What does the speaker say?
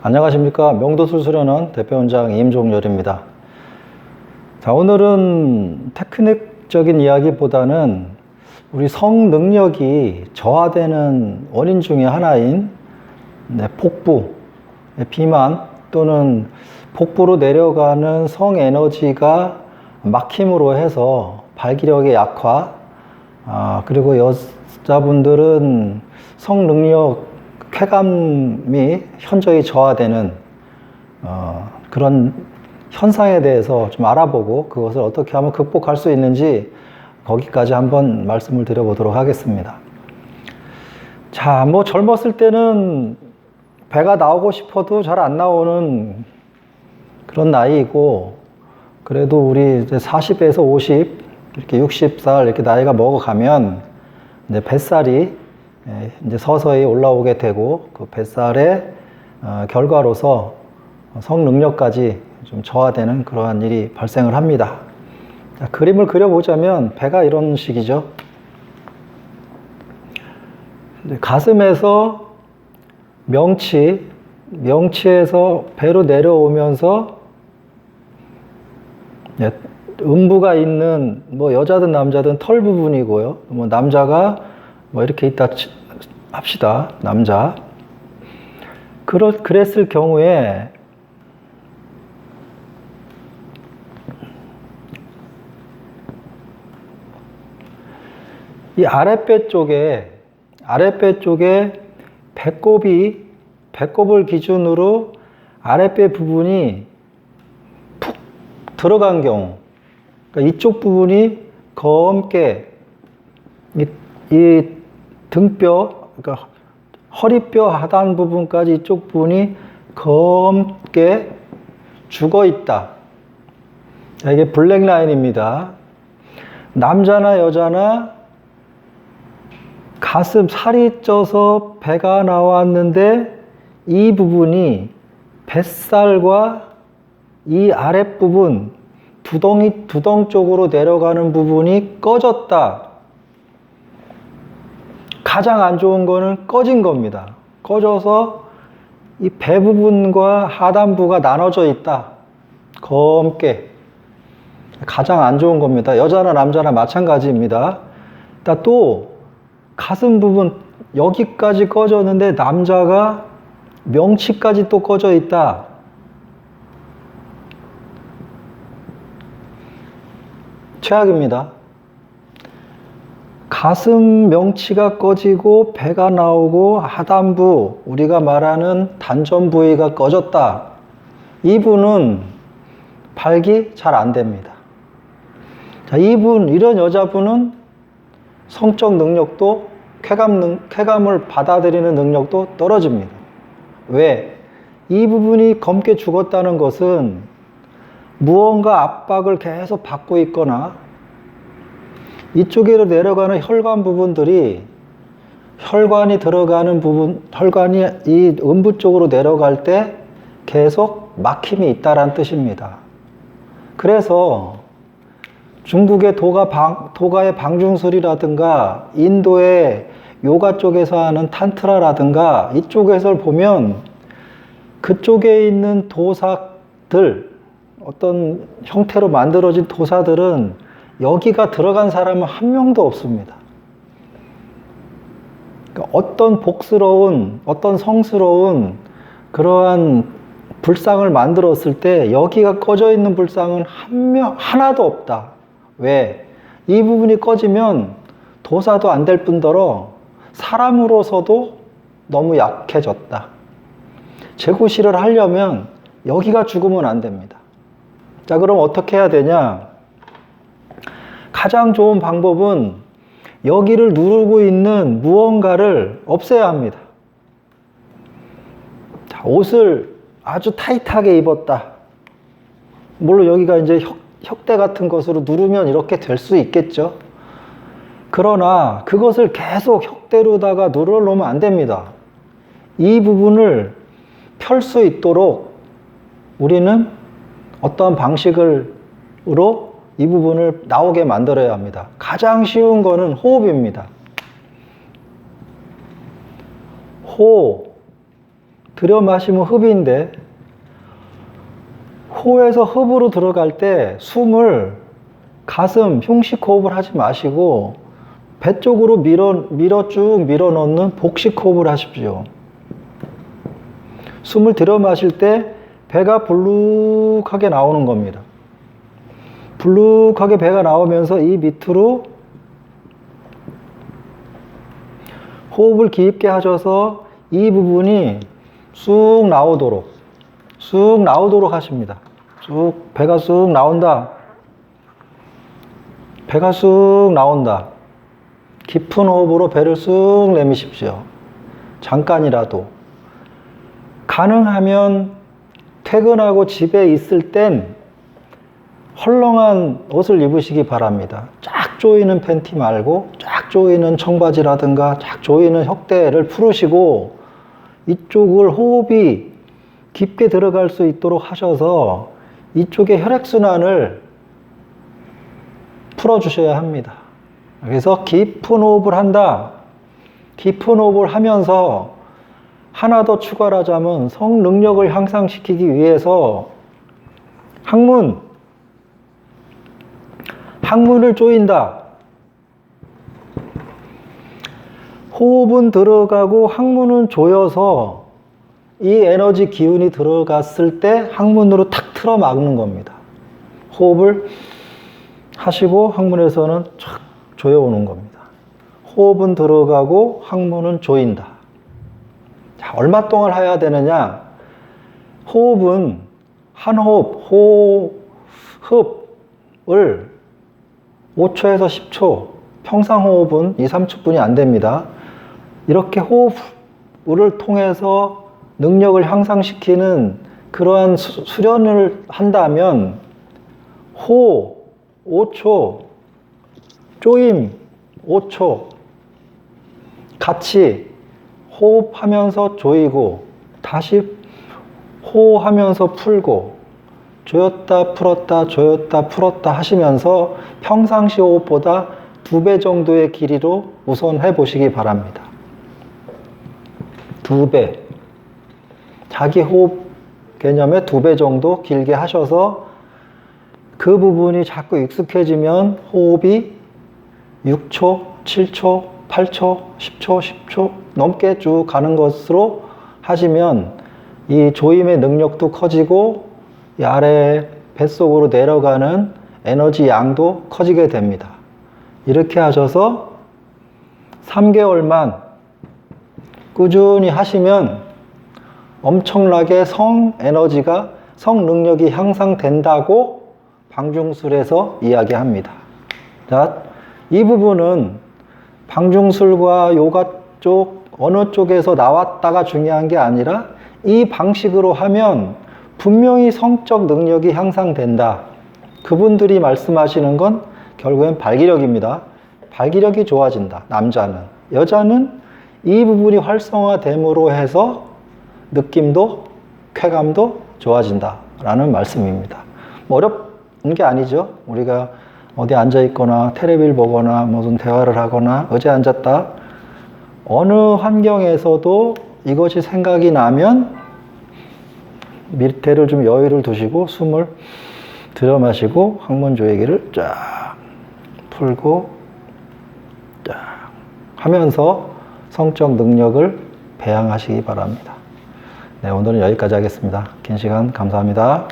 안녕하십니까. 명도술수련원 대표원장 임종열입니다. 자, 오늘은 테크닉적인 이야기보다는 우리 성 능력이 저하되는 원인 중에 하나인 폭부, 비만 또는 폭부로 내려가는 성 에너지가 막힘으로 해서 발기력의 약화, 그리고 여자분들은 성 능력 쾌감이 현저히 저하되는 그런 현상에 대해서 좀 알아보고 그것을 어떻게 하면 극복할 수 있는지 거기까지 한번 말씀을 드려보도록 하겠습니다. 자, 뭐 젊었을 때는 배가 나오고 싶어도 잘 안 나오는 그런 나이이고, 그래도 우리 이제 40에서 50, 이렇게 60살 이렇게 나이가 먹어가면 이제 뱃살이 이제 서서히 올라오게 되고, 그 뱃살의 결과로서 성 능력까지 좀 저하되는 그러한 일이 발생을 합니다. 자, 그림을 그려보자면 배가 이런 식이죠. 가슴에서 명치에서 배로 내려오면서 음부가 있는, 뭐 여자든 남자든 털 부분이고요. 뭐 남자가 뭐 이렇게 있다 합시다. 남자. 그랬을 경우에 이 아랫배 쪽에 배꼽을 기준으로 아랫배 부분이 푹 들어간 경우, 그러니까 이쪽 부분이 검게 이 등뼈, 그러니까 허리뼈 하단 부분까지 이쪽 부분이 검게 죽어 있다. 자, 이게 블랙 라인입니다. 남자나 여자나 가슴 살이 쪄서 배가 나왔는데 이 부분이 뱃살과 이 아랫부분 두덩 쪽으로 내려가는 부분이 꺼졌다. 가장 안 좋은 거는 꺼진 겁니다. 꺼져서 이 배 부분과 하단부가 나눠져 있다. 검게. 가장 안 좋은 겁니다. 여자나 남자나 마찬가지입니다. 또 가슴 부분 여기까지 꺼졌는데 남자가 명치까지 또 꺼져 있다. 최악입니다. 가슴 명치가 꺼지고 배가 나오고 하단부, 우리가 말하는 단전 부위가 꺼졌다. 이분은 발기 잘 안 됩니다. 자, 이런 여자분은 성적 능력도 쾌감을 받아들이는 능력도 떨어집니다. 왜? 이 부분이 검게 죽었다는 것은 무언가 압박을 계속 받고 있거나 이쪽으로 내려가는 혈관 부분들이 혈관이 들어가는 부분, 혈관이 이 음부 쪽으로 내려갈 때 계속 막힘이 있다란 뜻입니다. 그래서 중국의 도가의 방중술이라든가 인도의 요가 쪽에서 하는 탄트라라든가 이쪽에서 보면 그쪽에 있는 도사들, 어떤 형태로 만들어진 도사들은 여기가 들어간 사람은 한 명도 없습니다. 그러니까 어떤 성스러운 그러한 불상을 만들었을 때 여기가 꺼져 있는 불상은 하나도 없다. 왜? 이 부분이 꺼지면 도사도 안 될 뿐더러 사람으로서도 너무 약해졌다. 제구실을 하려면 여기가 죽으면 안 됩니다. 자, 그럼 어떻게 해야 되냐? 가장 좋은 방법은 여기를 누르고 있는 무언가를 없애야 합니다. 자, 옷을 아주 타이트하게 입었다. 물론 여기가 이제 혁대 같은 것으로 누르면 이렇게 될 수 있겠죠. 그러나 그것을 계속 혁대로다가 눌러놓으면 안 됩니다. 이 부분을 펼 수 있도록 우리는 어떠한 방식으로 이 부분을 나오게 만들어야 합니다. 가장 쉬운 거는 호흡입니다. 호흡, 들여 마시면 흡인데, 호에서 흡으로 들어갈 때 숨을 가슴, 흉식 호흡을 하지 마시고 배 쪽으로 쭉 밀어 넣는 복식 호흡을 하십시오. 숨을 들여 마실 때 배가 불룩하게 나오는 겁니다. 불룩하게 배가 나오면서 이 밑으로 호흡을 깊게 하셔서 이 부분이 쑥 나오도록 하십니다. 배가 쑥 나온다. 배가 쑥 나온다. 깊은 호흡으로 배를 쑥 내미십시오. 잠깐이라도. 가능하면 퇴근하고 집에 있을 땐 헐렁한 옷을 입으시기 바랍니다. 쫙 조이는 팬티 말고 쫙 조이는 청바지라든가 쫙 조이는 혁대를 풀으시고 이쪽을 호흡이 깊게 들어갈 수 있도록 하셔서 이쪽의 혈액순환을 풀어주셔야 합니다. 그래서 깊은 호흡을 한다. 깊은 호흡을 하면서 하나 더 추가를 하자면 성 능력을 향상시키기 위해서 항문을 조인다. 호흡은 들어가고 항문은 조여서 이 에너지 기운이 들어갔을 때 항문으로 탁 틀어 막는 겁니다. 호흡을 하시고 항문에서는 촥 조여오는 겁니다. 호흡은 들어가고 항문은 조인다. 자, 얼마 동안 해야 되느냐? 호흡은 한 호흡을 5초에서 10초, 평상호흡은 2, 3초뿐이 안 됩니다. 이렇게 호흡을 통해서 능력을 향상시키는 그러한 수련을 한다면 호 5초, 쪼임 5초 같이 호흡하면서 조이고 다시 호흡하면서 풀고 조였다 풀었다 조였다 풀었다 하시면서 평상시 호흡보다 2배 정도의 길이로 우선 해보시기 바랍니다. 2배. 자기 호흡 개념에 2배 정도 길게 하셔서 그 부분이 자꾸 익숙해지면 호흡이 6초, 7초, 8초, 10초, 10초 넘게 쭉 가는 것으로 하시면 이 조임의 능력도 커지고 이 아래 뱃속으로 내려가는 에너지 양도 커지게 됩니다. 이렇게 하셔서 3개월만 꾸준히 하시면 엄청나게 성 능력이 향상된다고 방중술에서 이야기합니다. 자, 이 부분은 방중술과 요가 쪽 어느 쪽에서 나왔다가 중요한 게 아니라 이 방식으로 하면 분명히 성적 능력이 향상된다. 그분들이 말씀하시는 건 결국엔 발기력입니다. 발기력이 좋아진다. 남자는. 여자는 이 부분이 활성화됨으로 해서 느낌도 쾌감도 좋아진다 라는 말씀입니다. 어렵은 게 아니죠. 우리가 어디 앉아 있거나 텔레비를 보거나 무슨 대화를 하거나 의자에 앉았다. 어느 환경에서도 이것이 생각이 나면 밑에를 좀 여유를 두시고 숨을 들여 마시고 항문 조이기를 쫙 풀고 쫙 하면서 성적 능력을 배양하시기 바랍니다. 네, 오늘은 여기까지 하겠습니다. 긴 시간 감사합니다.